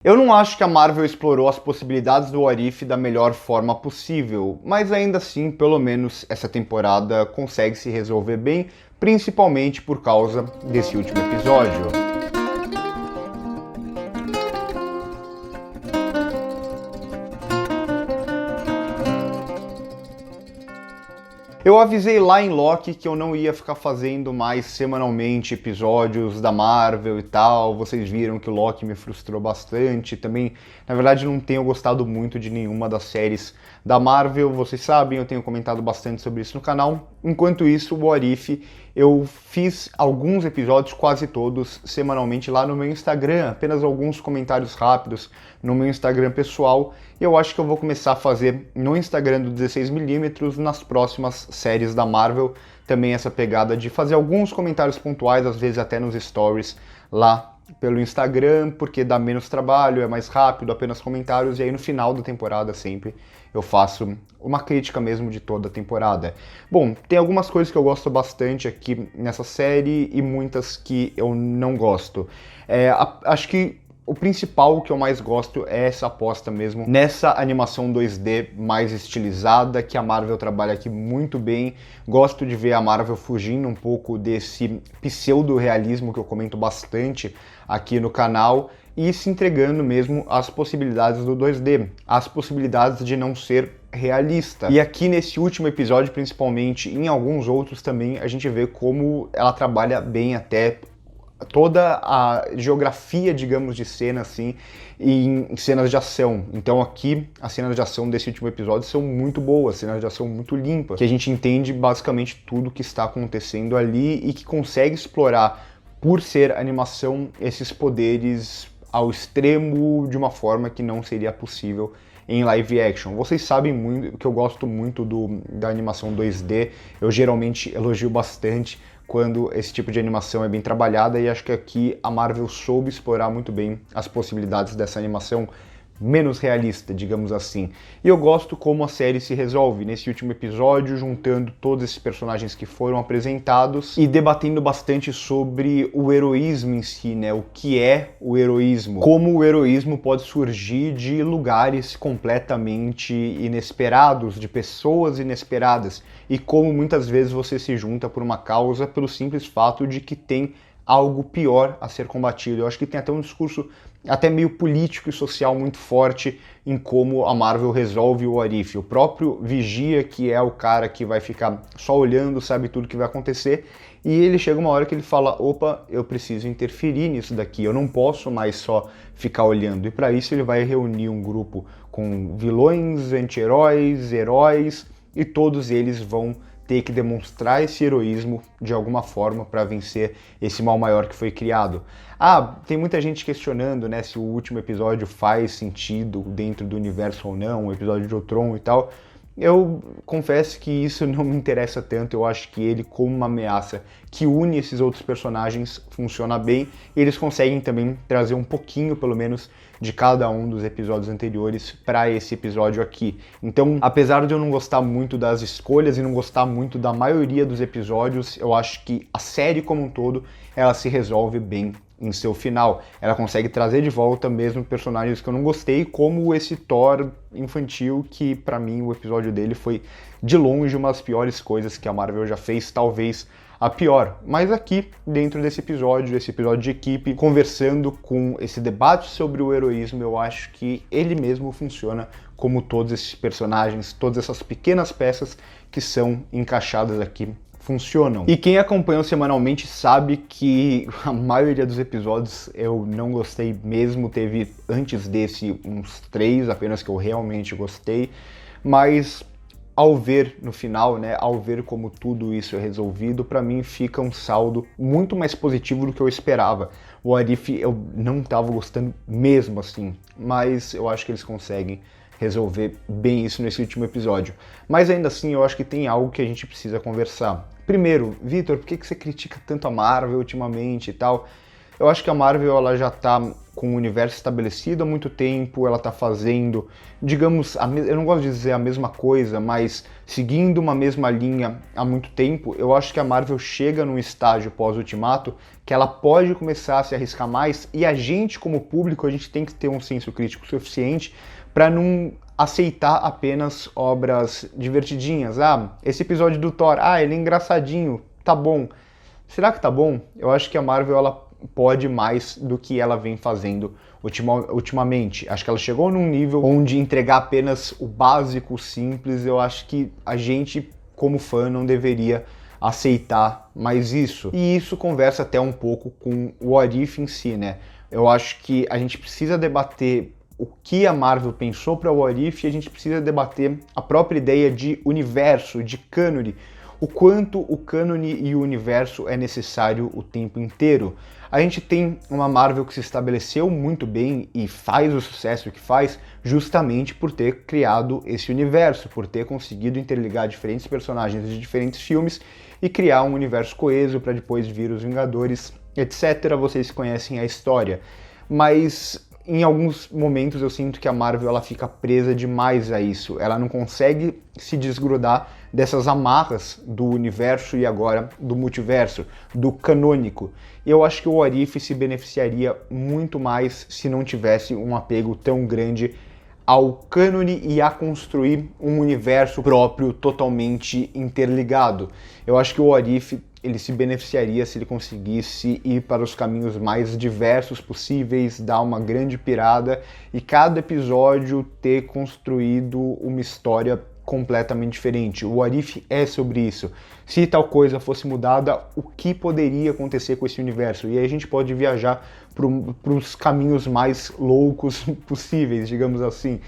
Eu não acho que a Marvel explorou as possibilidades do What If da melhor forma possível, mas ainda assim, pelo menos essa temporada consegue se resolver bem, principalmente por causa desse último episódio. Eu avisei lá em Loki que eu não ia ficar fazendo mais semanalmente episódios da Marvel e tal. Vocês viram que o Loki me frustrou bastante. Também, na verdade, não tenho gostado muito de nenhuma das séries da Marvel. Vocês sabem, eu tenho comentado bastante sobre isso no canal. Enquanto isso, o What If, eu fiz alguns episódios, quase todos, semanalmente lá no meu Instagram. Apenas alguns comentários rápidos no meu Instagram pessoal. E eu acho que eu vou começar a fazer no Instagram do 16mm nas próximas séries da Marvel, também essa pegada de fazer alguns comentários pontuais, às vezes até nos stories lá pelo Instagram, porque dá menos trabalho, é mais rápido, apenas comentários, e aí no final da temporada sempre eu faço uma crítica mesmo de toda a temporada. Bom, tem algumas coisas que eu gosto bastante aqui nessa série e muitas que eu não gosto. Acho que o principal que eu mais gosto é essa aposta mesmo nessa animação 2D mais estilizada, que a Marvel trabalha aqui muito bem. Gosto de ver a Marvel fugindo um pouco desse pseudo-realismo que eu comento bastante aqui no canal e se entregando mesmo às possibilidades do 2D, às possibilidades de não ser realista. E aqui nesse último episódio, principalmente, em alguns outros também, a gente vê como ela trabalha bem até toda a geografia, digamos, de cena, assim, em cenas de ação. Então aqui, as cenas de ação desse último episódio são muito boas, cenas de ação muito limpas, que a gente entende basicamente tudo que está acontecendo ali e que consegue explorar, por ser animação, esses poderes ao extremo de uma forma que não seria possível em live action. Vocês sabem muito que eu gosto muito da animação 2D, eu geralmente elogio bastante quando esse tipo de animação é bem trabalhada, e acho que aqui a Marvel soube explorar muito bem as possibilidades dessa animação menos realista, digamos assim. E eu gosto como a série se resolve nesse último episódio, juntando todos esses personagens que foram apresentados e debatendo bastante sobre o heroísmo em si, né? O que é o heroísmo? Como o heroísmo pode surgir de lugares completamente inesperados, de pessoas inesperadas, e como muitas vezes você se junta por uma causa pelo simples fato de que tem algo pior a ser combatido. Eu acho que tem até um discurso até meio político e social muito forte em como a Marvel resolve o What If. O próprio Vigia, que é o cara que vai ficar só olhando, sabe tudo que vai acontecer, e ele chega uma hora que ele fala, opa, eu preciso interferir nisso daqui, eu não posso mais só ficar olhando. E para isso ele vai reunir um grupo com vilões, anti-heróis, heróis, e todos eles vão ter que demonstrar esse heroísmo de alguma forma para vencer esse mal maior que foi criado. Tem muita gente questionando, né, se o último episódio faz sentido dentro do universo ou não, o episódio de Ultron e tal. Eu confesso que isso não me interessa tanto, eu acho que ele, como uma ameaça que une esses outros personagens, funciona bem. E eles conseguem também trazer um pouquinho, pelo menos, de cada um dos episódios anteriores para esse episódio aqui. Então, apesar de eu não gostar muito das escolhas e não gostar muito da maioria dos episódios, eu acho que a série como um todo, ela se resolve bem em seu final. Ela consegue trazer de volta mesmo personagens que eu não gostei, como esse Thor infantil, que pra mim o episódio dele foi de longe uma das piores coisas que a Marvel já fez, talvez a pior. Mas aqui, dentro desse episódio de equipe, conversando com esse debate sobre o heroísmo, eu acho que ele mesmo funciona como todos esses personagens, todas essas pequenas peças que são encaixadas aqui funcionam. E quem acompanha semanalmente sabe que a maioria dos episódios eu não gostei mesmo. Teve antes desse uns 3 apenas que eu realmente gostei, mas ao ver no final, né, ao ver como tudo isso é resolvido, pra mim fica um saldo muito mais positivo do que eu esperava. O What If eu não tava gostando mesmo assim, mas eu acho que eles conseguem resolver bem isso nesse último episódio. Mas ainda assim, eu acho que tem algo que a gente precisa conversar. Primeiro, Vitor, por que você critica tanto a Marvel ultimamente e tal? Eu acho que a Marvel ela já tá com o universo estabelecido há muito tempo, ela tá fazendo, digamos, eu não gosto de dizer a mesma coisa, mas seguindo uma mesma linha há muito tempo. Eu acho que a Marvel chega num estágio pós-Ultimato que ela pode começar a se arriscar mais, e a gente, como público, a gente tem que ter um senso crítico suficiente para não aceitar apenas obras divertidinhas. Ah, esse episódio do Thor, ele é engraçadinho, tá bom. Será que tá bom? Eu acho que a Marvel, ela pode mais do que ela vem fazendo ultimamente. Acho que ela chegou num nível onde entregar apenas o básico, simples, eu acho que a gente, como fã, não deveria aceitar mais isso. E isso conversa até um pouco com o What If em si, né? Eu acho que a gente precisa debater o que a Marvel pensou para o What If, e a gente precisa debater a própria ideia de universo, de cânone, o quanto o cânone e o universo é necessário o tempo inteiro. A gente tem uma Marvel que se estabeleceu muito bem e faz o sucesso que faz justamente por ter criado esse universo, por ter conseguido interligar diferentes personagens de diferentes filmes e criar um universo coeso para depois vir os Vingadores, etc. Vocês conhecem a história. Mas em alguns momentos eu sinto que a Marvel ela fica presa demais a isso. Ela não consegue se desgrudar dessas amarras do universo e agora do multiverso, do canônico. Eu acho que o What If se beneficiaria muito mais se não tivesse um apego tão grande ao cânone e a construir um universo próprio totalmente interligado. Eu acho que o What If ele se beneficiaria se ele conseguisse ir para os caminhos mais diversos possíveis, dar uma grande pirada e cada episódio ter construído uma história completamente diferente. O What If é sobre isso. Se tal coisa fosse mudada, o que poderia acontecer com esse universo? E aí a gente pode viajar para os caminhos mais loucos possíveis, digamos assim.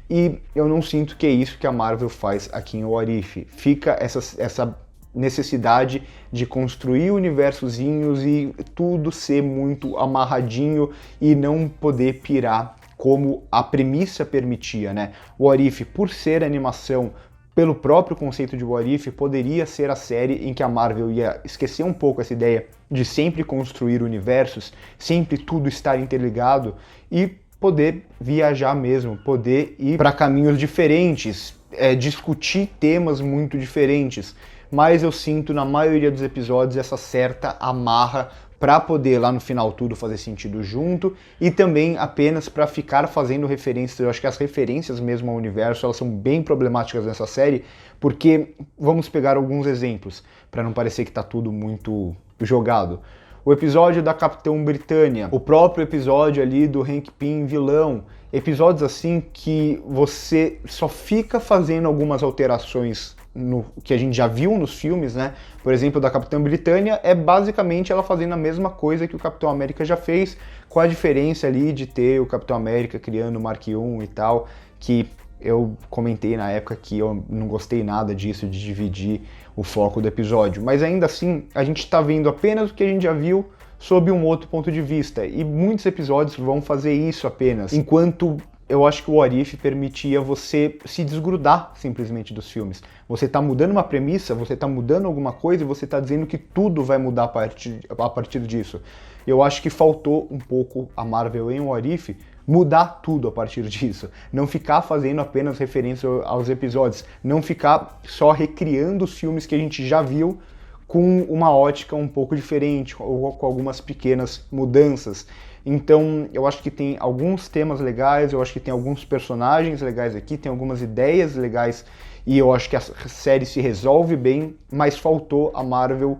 E eu não sinto que é isso que a Marvel faz aqui em What If. Fica essa necessidade de construir universozinhos e tudo ser muito amarradinho e não poder pirar como a premissa permitia, né? O What If, por ser animação, pelo próprio conceito de What If, poderia ser a série em que a Marvel ia esquecer um pouco essa ideia de sempre construir universos, sempre tudo estar interligado e poder viajar mesmo, poder ir para caminhos diferentes, discutir temas muito diferentes. Mas eu sinto na maioria dos episódios essa certa amarra para poder lá no final tudo fazer sentido junto e também apenas para ficar fazendo referências. Eu acho que as referências mesmo ao universo elas são bem problemáticas nessa série, porque vamos pegar alguns exemplos para não parecer que tá tudo muito jogado. O episódio da Capitã Britânia, o próprio episódio ali do Hank Pym vilão, episódios assim que você só fica fazendo algumas alterações no que a gente já viu nos filmes, né? Por exemplo, da Capitã Britânia é basicamente ela fazendo a mesma coisa que o Capitão América já fez, com a diferença ali de ter o Capitão América criando o Mark I e tal, que eu comentei na época que eu não gostei nada disso, de dividir o foco do episódio. Mas ainda assim, a gente está vendo apenas o que a gente já viu sob um outro ponto de vista, e muitos episódios vão fazer isso apenas, enquanto eu acho que o What If permitia você se desgrudar simplesmente dos filmes. Você está mudando uma premissa, você está mudando alguma coisa e você está dizendo que tudo vai mudar a partir disso. Eu acho que faltou um pouco a Marvel em What If mudar tudo a partir disso. Não ficar fazendo apenas referência aos episódios, não ficar só recriando os filmes que a gente já viu com uma ótica um pouco diferente, ou com algumas pequenas mudanças. Então, eu acho que tem alguns temas legais, eu acho que tem alguns personagens legais aqui, tem algumas ideias legais, e eu acho que a série se resolve bem, mas faltou a Marvel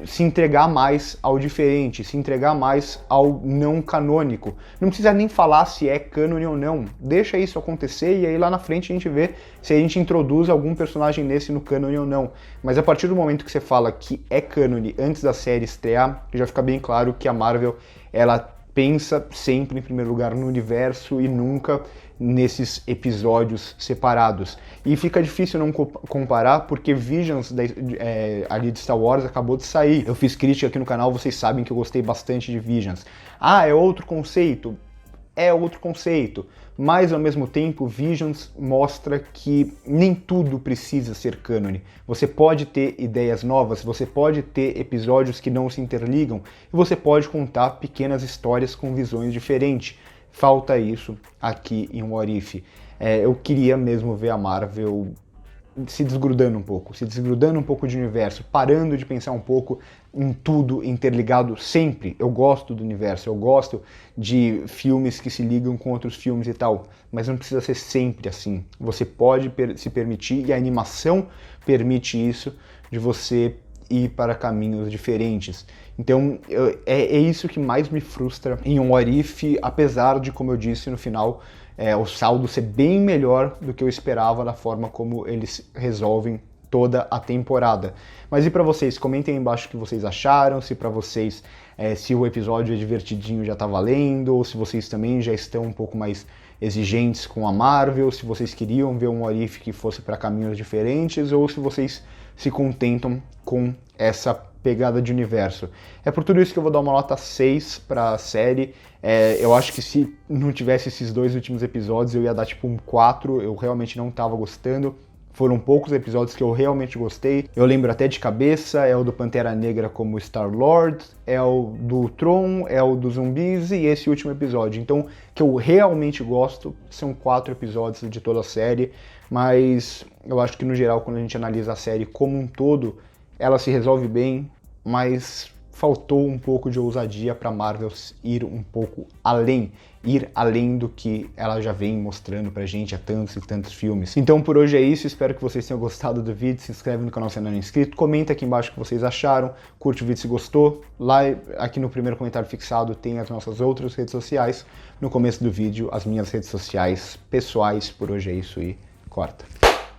se entregar mais ao diferente, se entregar mais ao não canônico. Não precisa nem falar se é cânone ou não, deixa isso acontecer e aí lá na frente a gente vê se a gente introduz algum personagem nesse no cânone ou não. Mas a partir do momento que você fala que é cânone antes da série estrear, já fica bem claro que a Marvel ela pensa sempre em primeiro lugar no universo e nunca nesses episódios separados. E fica difícil não comparar porque Visions ali de Star Wars acabou de sair. Eu fiz crítica aqui no canal, vocês sabem que eu gostei bastante de Visions. É outro conceito. é outro conceito, mas ao mesmo tempo Visions mostra que nem tudo precisa ser cânone. Você pode ter ideias novas, você pode ter episódios que não se interligam e você pode contar pequenas histórias com visões diferentes. Falta isso aqui em What If. Eu queria mesmo ver a Marvel se desgrudando um pouco de universo, parando de pensar um pouco em tudo interligado sempre. Eu gosto do universo, eu gosto de filmes que se ligam com outros filmes e tal, mas não precisa ser sempre assim. Você pode se permitir, e a animação permite isso, de você ir para caminhos diferentes. Então é isso que mais me frustra em um What If, apesar de, como eu disse no final, o saldo ser bem melhor do que eu esperava da forma como eles resolvem toda a temporada. Mas e pra vocês? Comentem aí embaixo o que vocês acharam, se pra vocês, se o episódio é divertidinho já tá valendo, ou se vocês também já estão um pouco mais exigentes com a Marvel, se vocês queriam ver um What If que fosse para caminhos diferentes, ou se vocês se contentam com essa pegada de universo. É por tudo isso que eu vou dar uma nota 6 para a série. Eu acho que se não tivesse esses 2 últimos episódios eu ia dar tipo um 4, eu realmente não estava gostando. Foram poucos episódios que eu realmente gostei. Eu lembro até de cabeça, é o do Pantera Negra como Star-Lord, é o do Tron, é o dos zumbis e esse último episódio. Então, que eu realmente gosto, são 4 episódios de toda a série, mas eu acho que no geral, quando a gente analisa a série como um todo, ela se resolve bem, mas faltou um pouco de ousadia para Marvel ir um pouco além, ir além do que ela já vem mostrando pra gente há tantos e tantos filmes. Então por hoje é isso, espero que vocês tenham gostado do vídeo, se inscreve no canal se ainda não é inscrito, comenta aqui embaixo o que vocês acharam, curte o vídeo se gostou, lá aqui no primeiro comentário fixado tem as nossas outras redes sociais, no começo do vídeo as minhas redes sociais pessoais. Por hoje é isso e corta.